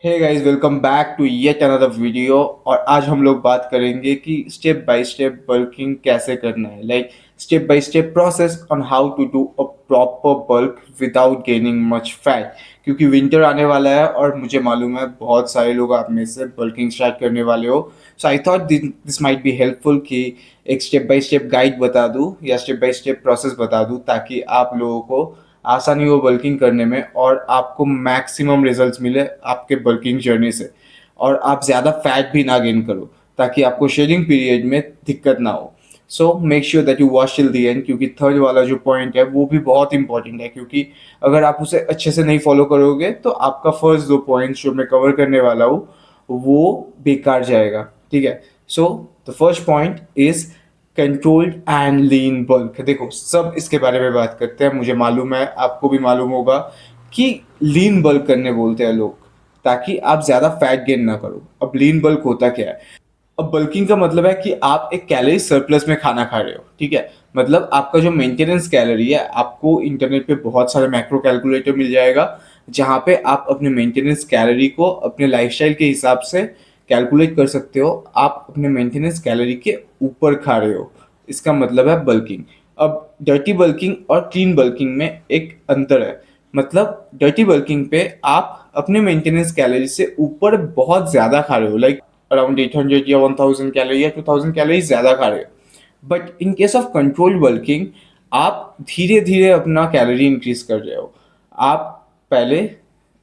Hey guys, welcome back to yet another video. और आज हम लोग बात करेंगे कि स्टेप बाय स्टेप बल्किंग कैसे करना है, like step by step process on how to do a proper bulk without gaining much fat. क्योंकि विंटर आने वाला है और मुझे मालूम है बहुत सारे लोग आप में से बल्किंग स्टार्ट करने वाले हो। So I thought this might be helpful कि एक स्टेप बाय स्टेप गाइड बता दूं या स्टेप बाय स्टेप प्रोसेस बता दूं ताकि आप लोगों को आसानी हो बल्किंग करने में और आपको मैक्सिमम रिजल्ट्स मिले आपके बल्किंग जर्नी से, और आप ज़्यादा फैट भी ना गेन करो ताकि आपको शेडिंग पीरियड में दिक्कत ना हो। सो make sure that you watch till the and, क्योंकि थर्ड वाला जो पॉइंट है वो भी बहुत इंपॉर्टेंट है। क्योंकि अगर आप उसे अच्छे से नहीं फॉलो करोगे तो आपका फर्स्ट दो पॉइंट्स जो मैं कवर करने वाला हूँ वो बेकार जाएगा। ठीक है। So the first point is controlled and lean bulk. देखो, सब इसके बारे में बात करते हैं, मुझे मालूम है, आपको भी मालूम होगा कि लीन बल्क करने बोलते हैं लोग ताकि आप ज़्यादा फैट गेन ना करो। अब लीन बल्क होता क्या है? अब बल्किंग का मतलब है कि आप एक कैलोरी सरप्लस में खाना खा रहे हो। ठीक है। मतलब आपका जो मेंटेनेंस कैलोरी है, आपको इंटरनेट पे बहुत सारे मैक्रो कैलकुलेटर मिल जाएगा जहाँ पे आप अपने मेंटेनेंस कैलोरी को अपने लाइफस्टाइल के हिसाब से कैलकुलेट कर सकते हो। आप अपने मेंटेनेंस कैलोरी के ऊपर खा रहे हो, इसका मतलब है बल्किंग। अब डर्टी बल्किंग और क्लीन बल्किंग में एक अंतर है। मतलब डर्टी बल्किंग पे आप अपने मेंटेनेंस कैलोरी से ऊपर बहुत ज़्यादा खा रहे हो, लाइक अराउंड 800 या 1000 कैलोरी या 2000 कैलोरी ज़्यादा खा रहे हो। But in case of control bulking आप धीरे धीरे अपना कैलोरी इंक्रीज कर रहे हो। आप पहले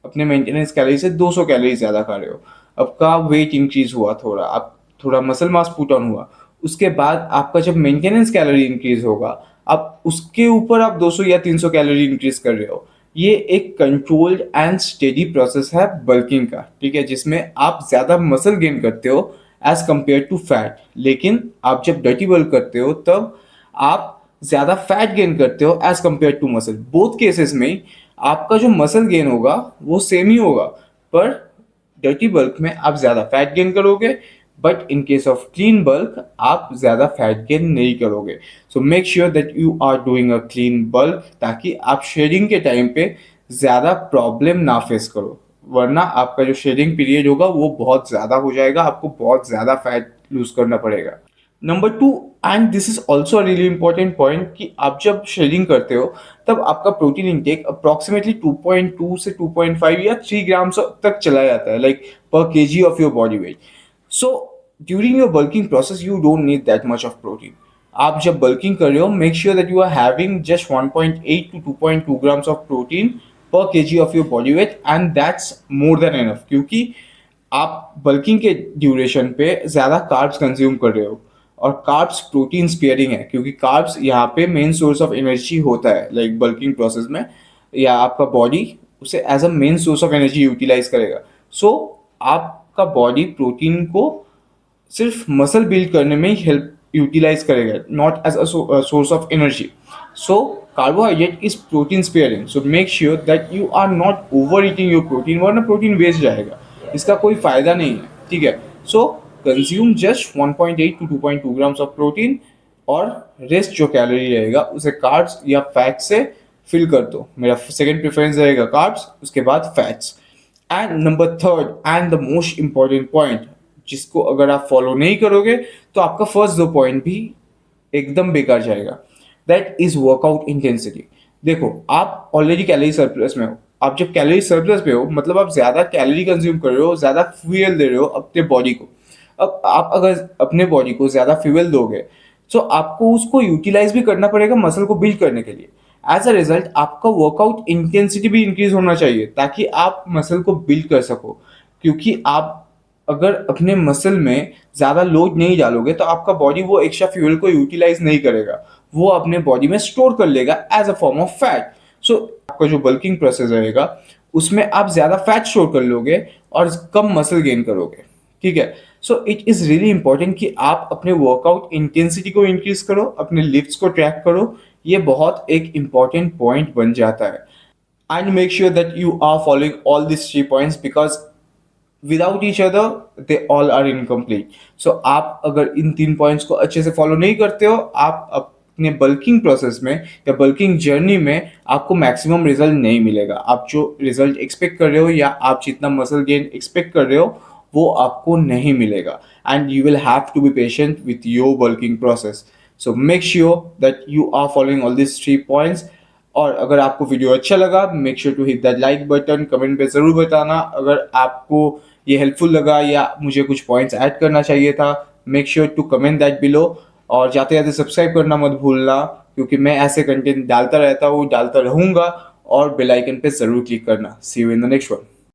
अपने मेंटेनेंस कैलोरी से 200 कैलोरी ज़्यादा खा रहे हो, आपका वेट इंक्रीज हुआ, थोड़ा आप थोड़ा मसल मास पुट ऑन हुआ। उसके बाद आपका जब मेंटेनेंस कैलोरी इंक्रीज होगा, आप उसके ऊपर आप 200 या 300 कैलोरी इंक्रीज कर रहे हो। ये एक कंट्रोल्ड एंड स्टेडी प्रोसेस है बल्किंग का। ठीक है, जिसमें आप ज़्यादा मसल गेन करते हो एज कंपेयर टू फैट। लेकिन आप जब डर्टी बल्क करते हो तब आप ज़्यादा फैट गेन करते हो as compare to muscle. Both cases में आपका जो मसल गेन होगा वो सेम ही होगा, पर डर्टी बल्क में आप ज़्यादा फैट गेन करोगे, but in case of clean bulk आप ज़्यादा फैट गेन नहीं करोगे। So make sure that you are doing a clean bulk ताकि आप शेडिंग के टाइम पे ज़्यादा प्रॉब्लम ना फेस करो, वरना आपका जो शेडिंग पीरियड होगा वो बहुत ज़्यादा हो जाएगा, आपको बहुत ज़्यादा फैट लूज करना पड़ेगा। Number two, and this is also really important point, कि आप जब शेडिंग करते हो तब आपका प्रोटीन इंटेक अप्रॉक्सीमेटली 2.2 से 2.5 या 3 ग्राम्स तक चला जाता है, like per KG of your body weight. So during your bulking process you don't need that much of protein. आप जब बल्किंग कर रहे हो, make sure that you are having just 1.8 to 2.2 grams of protein per KG of your body weight, and that's more than enough. क्योंकि आप bulking के duration पे ज़्यादा कार्ब्स कंज्यूम कर रहे हो, और कार्ब्स प्रोटीन स्पेयरिंग है, क्योंकि कार्ब्स यहाँ पे मेन सोर्स ऑफ एनर्जी होता है लाइक बल्किंग प्रोसेस में, या आपका बॉडी उसे as a main source of energy utilize करेगा। सो आपका बॉडी प्रोटीन को सिर्फ मसल बिल्ड करने में ही हेल्प यूटिलाइज करेगा, not as a source of energy. So carbohydrate is protein sparing, so make sure that you are not overeating your protein, वरना प्रोटीन वेस्ट जाएगा, इसका कोई फायदा नहीं है। ठीक है। So consume just 1.8 to 2.2 grams of protein, और रेस्ट जो कैलोरी रहेगा उसे कार्ब्स या फैट से फिल कर दो। मेरा सेकंड प्रेफरेंस रहेगा कार्ब्स, उसके बाद fats. And number third and the most important point, जिसको अगर आप फॉलो नहीं करोगे तो आपका फर्स्ट दो पॉइंट भी एकदम बेकार जाएगा, दैट इज वर्कआउट इंटेंसिटी। देखो, आप ऑलरेडी कैलोरी सरप्लस में हो। आप जब कैलोरी सरप्लस पे हो मतलब आप ज्यादा कैलोरी कंज्यूम कर रहे हो, ज्यादा फ्यूल दे रहे हो अपने बॉडी को। अब आप अगर अपने बॉडी को ज्यादा फ्यूल दोगे तो आपको उसको यूटिलाइज भी करना पड़ेगा मसल को बिल्ड करने के लिए। एज अ रिजल्ट आपका वर्कआउट इंटेंसिटी भी इंक्रीज होना चाहिए ताकि आप मसल को बिल्ड कर सको। क्योंकि आप अगर अपने मसल में ज़्यादा लोड नहीं डालोगे तो आपका बॉडी वो एक्स्ट्रा फ्यूल को यूटिलाइज नहीं करेगा, वो अपने बॉडी में स्टोर कर लेगा as a form of fat. So आपका जो बल्किंग प्रोसेस रहेगा उसमें आप ज़्यादा फैट स्टोर कर लोगे और कम मसल गेन करोगे। ठीक है। So it is really important कि आप अपने वर्कआउट इंटेंसिटी को इंक्रीज करो, अपने लिफ्ट्स को ट्रैक करो। ये बहुत एक इंपॉर्टेंट पॉइंट बन जाता है। And make sure that you are following all this three points, because without each other they all are incomplete. So आप अगर इन तीन पॉइंट्स को अच्छे से फॉलो नहीं करते हो, आप अपने बल्किंग प्रोसेस में या बल्किंग जर्नी में आपको मैक्सिमम रिजल्ट नहीं मिलेगा। आप जो रिजल्ट एक्सपेक्ट कर रहे हो या आप जितना मसल गेन एक्सपेक्ट कर रहे हो वो आपको नहीं मिलेगा, and you will have to be patient with your bulking process. So make sure that you are following all this 3 points. और अगर आपको वीडियो अच्छा लगा, make sure to hit that like button. Comment पे ज़रूर बताना अगर आपको ये हेल्पफुल लगा या मुझे कुछ पॉइंट्स ऐड करना चाहिए था। Make sure to comment that below. और जाते जाते सब्सक्राइब करना मत भूलना, क्योंकि मैं ऐसे कंटेंट डालता रहता हूँ, डालता रहूँगा। और बेल आइकन पे ज़रूर क्लिक करना। See you in the next one.